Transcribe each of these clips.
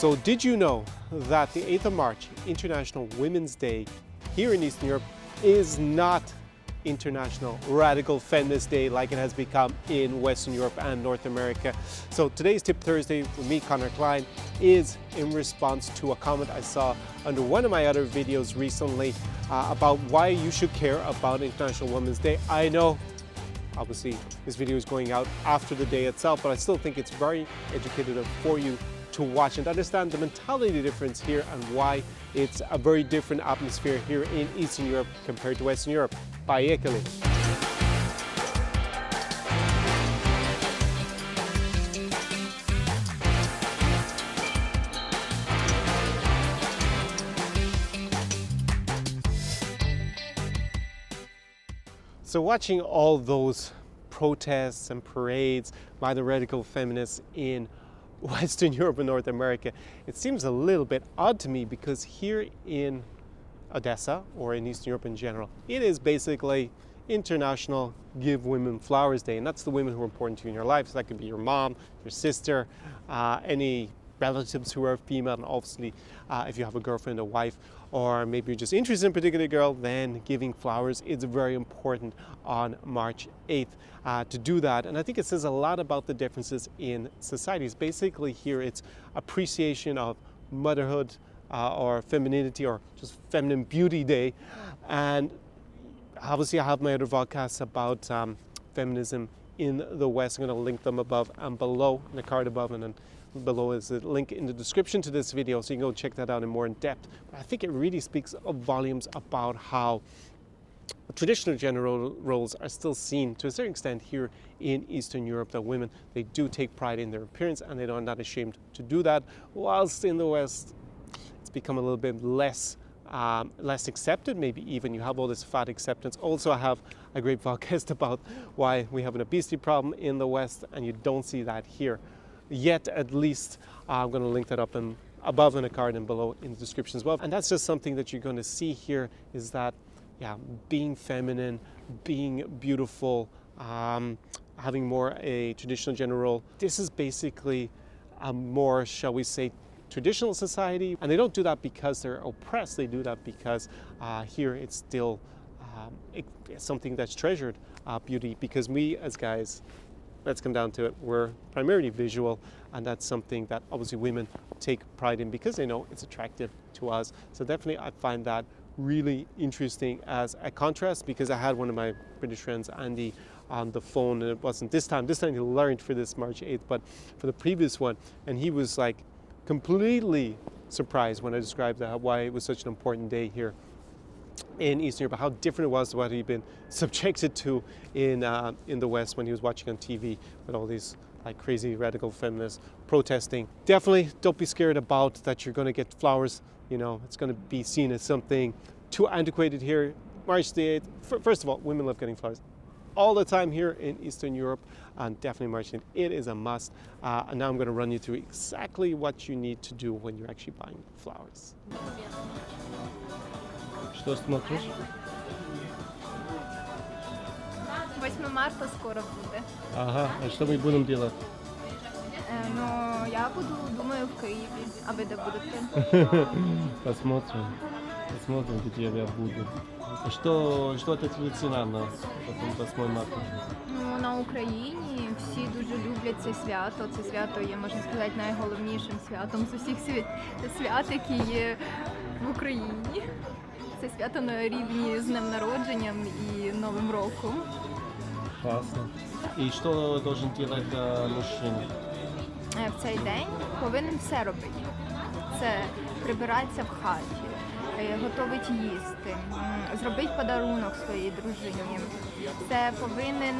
So did you know that the 8th of March, International Women's Day here in Eastern Europe, is not International Radical Feminist Day like it has become in Western Europe and North America? So today's Tip Thursday with me, Connor Klein, is in response to a comment I saw under one of my other videos recently about why you should care about International Women's Day. I know, obviously, this video is going out after the day itself, but I still think it's very educative for you to watch and understand the mentality difference here and why it's a very different atmosphere here in Eastern Europe compared to Western Europe. By Italy. So watching all those protests and parades by the radical feminists in Western Europe and North America, it seems a little bit odd to me because here in Odessa, or in Eastern Europe in general, it is basically International Give Women Flowers Day, and that's the women who are important to you in your life. So that could be your mom, your sister, any relatives who are female, and obviously if you have a girlfriend, a wife, or maybe you're just interested in a particular girl, then giving flowers is very important on March 8th to do that. And I think it says a lot about the differences in societies. Basically here it's appreciation of motherhood, or femininity, or just feminine beauty day. And obviously I have my other podcasts about feminism in the West. I'm going to link them above and below, in the card above, and then below is a link in the description to this video, so you can go check that out in more in depth. But I think it really speaks of volumes about how traditional gender roles are still seen to a certain extent here in Eastern Europe, that women, they do take pride in their appearance and they are not ashamed to do that, whilst in the West become a little bit less accepted. Maybe even you have all this fat acceptance. Also, I have a great podcast about why we have an obesity problem in the West, and you don't see that here yet. At least I'm going to link that up and above in the card and below in the description as well. And that's just something that you're going to see here, is that being feminine, being beautiful, having more a traditional gender role, this is basically a more, shall we say, traditional society. And they don't do that because they're oppressed. They do that because here it's still it's something that's treasured, beauty, because we as guys, let's come down to it, we're primarily visual, and that's something that obviously women take pride in because they know it's attractive to us. So definitely I find that really interesting as a contrast, because I had one of my British friends, Andy, on the phone, and it wasn't this time he learned for this March 8th, but for the previous one, and he was like completely surprised when I described that, why it was such an important day here in Eastern Europe, how different it was to what he'd been subjected to in the West when he was watching on TV with all these like crazy radical feminists protesting. Definitely don't be scared about that you're going to get flowers. You know, it's going to be seen as something too antiquated here. March the 8th, first of all, women love getting flowers all the time here in Eastern Europe, and definitely March 8th, it is a must. And now I'm going to run you through exactly what you need to do when you're actually buying flowers. Что смотришь? 8 марта скоро буде. Ага, а что мы будем делать? Ну, я буду, думаю, в Києві. А ви де будете? Посмотрим, где я буду. Что это цена на 8 марта? Ну, на Україні всі дуже люблять це свято. Це свято є, можна сказати, найголовнішим святом з усіх свят, які є в Україні. Це свято на рівні з днем народженням і Новим роком. Классно. И что должен делать мужчина? В цей день повинен все робити. Це прибиратися в хаті, готовить їсти, зробить подарунок своїй дружині. Це повинен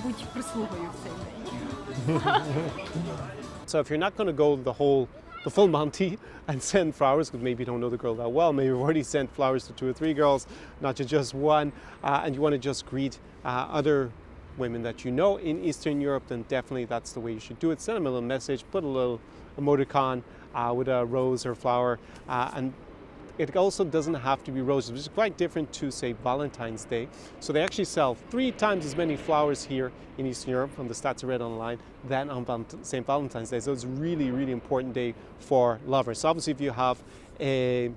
бути прислугою в цей день. So if you're not going to go the full Monty and send flowers, because maybe you don't know the girl that well, maybe you've already sent flowers to 2 or 3 girls, not to just one, and you want to just greet other women that you know in Eastern Europe, then definitely that's the way you should do it. Send them a little message, put a little emoticon with a rose or flower, and it also doesn't have to be roses, which is quite different to, say, Valentine's Day. So they actually sell 3 times as many flowers here in Eastern Europe, from the stats I read online, than on St. Valentine's Day. So it's a really, really important day for lovers. So obviously if you have a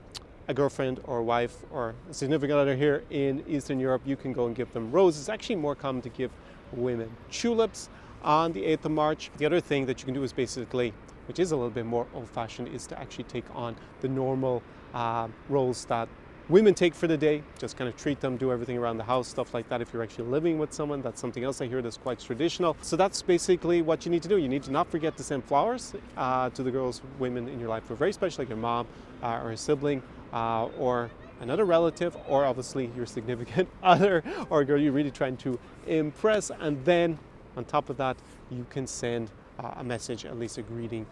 girlfriend or wife or a significant other here in Eastern Europe, you can go and give them roses. It's actually more common to give women tulips on the 8th of March. The other thing that you can do is basically, which is a little bit more old-fashioned, is to actually take on the normal roles that women take for the day. Just kind of treat them, do everything around the house, stuff like that. If you're actually living with someone, that's something else I hear that's quite traditional. So that's basically what you need to do. You need to not forget to send flowers to the girls, women in your life who are very special, like your mom or a sibling or another relative, or obviously your significant other or a girl you're really trying to impress. And then on top of that, you can send a message, at least a greeting,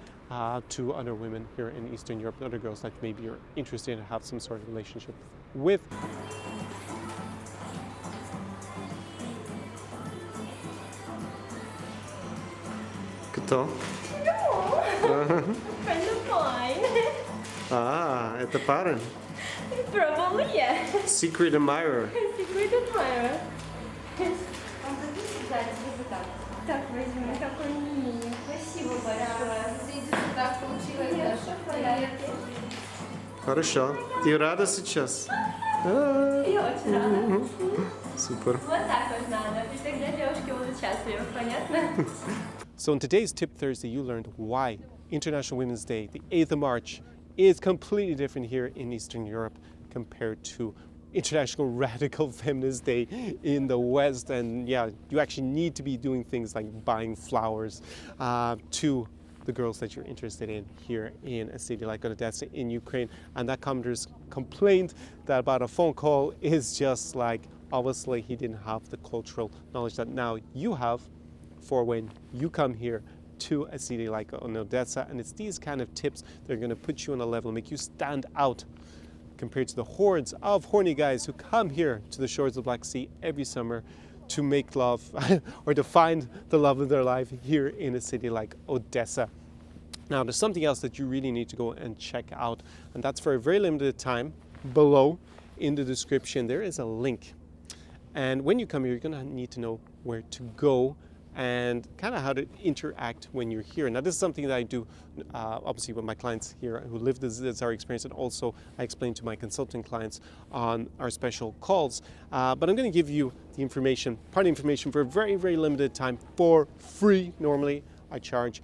to other women here in Eastern Europe, other girls that maybe you're interested in, have some sort of relationship with. Кто? Friend of mine. Это парень. Probably, yeah. Secret admirer. Secret admirer. Так, возьму, какой милый. Спасибо большое. Извините, что так получилось, да, что в порядке. Хорошо. Ты рада сейчас? Я очень рада. Супер. Вот так вот надо. И тогда девушки будут счастливы, понятно? So in today's Tip Thursday, you learned why International Women's Day, the 8th of March, is completely different here in Eastern Europe compared to International Radical Feminist Day in the West. And yeah, you actually need to be doing things like buying flowers to the girls that you're interested in here in a city like Odessa in Ukraine. And that commenter's complained that about a phone call is just like, obviously he didn't have the cultural knowledge that now you have for when you come here to a city like Odessa. And it's these kind of tips that are going to put you on a level, make you stand out compared to the hordes of horny guys who come here to the shores of the Black Sea every summer to make love or to find the love of their life here in a city like Odessa. Now, there's something else that you really need to go and check out, and that's for a very limited time. Below in the description, there is a link. And when you come here, you're going to need to know where to go and kind of how to interact when you're here. Now, this is something that I do obviously with my clients here who live this our experience, and also I explain to my consulting clients on our special calls. But I'm going to give you the information, part of the information, for a very, very limited time for free. Normally, I charge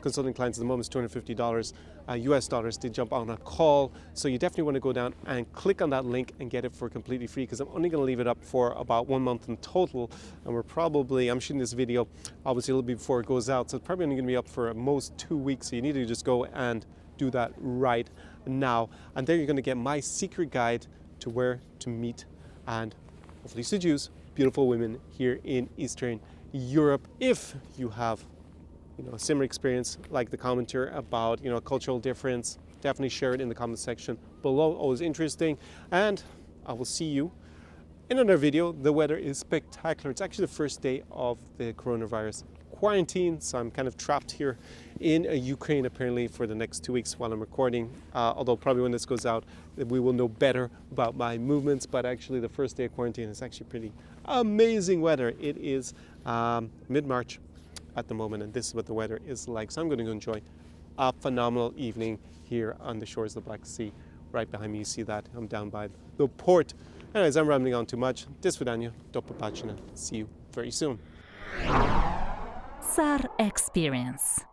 consulting clients at the moment is $250 US dollars to jump on a call. So you definitely want to go down and click on that link and get it for completely free, because I'm only going to leave it up for about 1 month in total. And I'm shooting this video obviously a little bit before it goes out, so it's probably only going to be up for at most 2 weeks. So you need to just go and do that right now. And there you're going to get my secret guide to where to meet and hopefully seduce beautiful women here in Eastern Europe. If you have a similar experience like the commenter about a cultural difference, definitely share it in the comment section below. Always interesting. And I will see you in another video. The weather is spectacular. It's actually the first day of the coronavirus quarantine, so I'm kind of trapped here in Ukraine apparently for the next 2 weeks while I'm recording, although probably when this goes out we will know better about my movements. But actually the first day of quarantine is actually pretty amazing weather. It is mid-March at the moment, and this is what the weather is like. So I'm going to enjoy a phenomenal evening here on the shores of the Black Sea. Right behind me, you see that. I'm down by the port. Anyways, I'm rambling on too much. До свидания. До побачення. See you very soon. SAR Experience.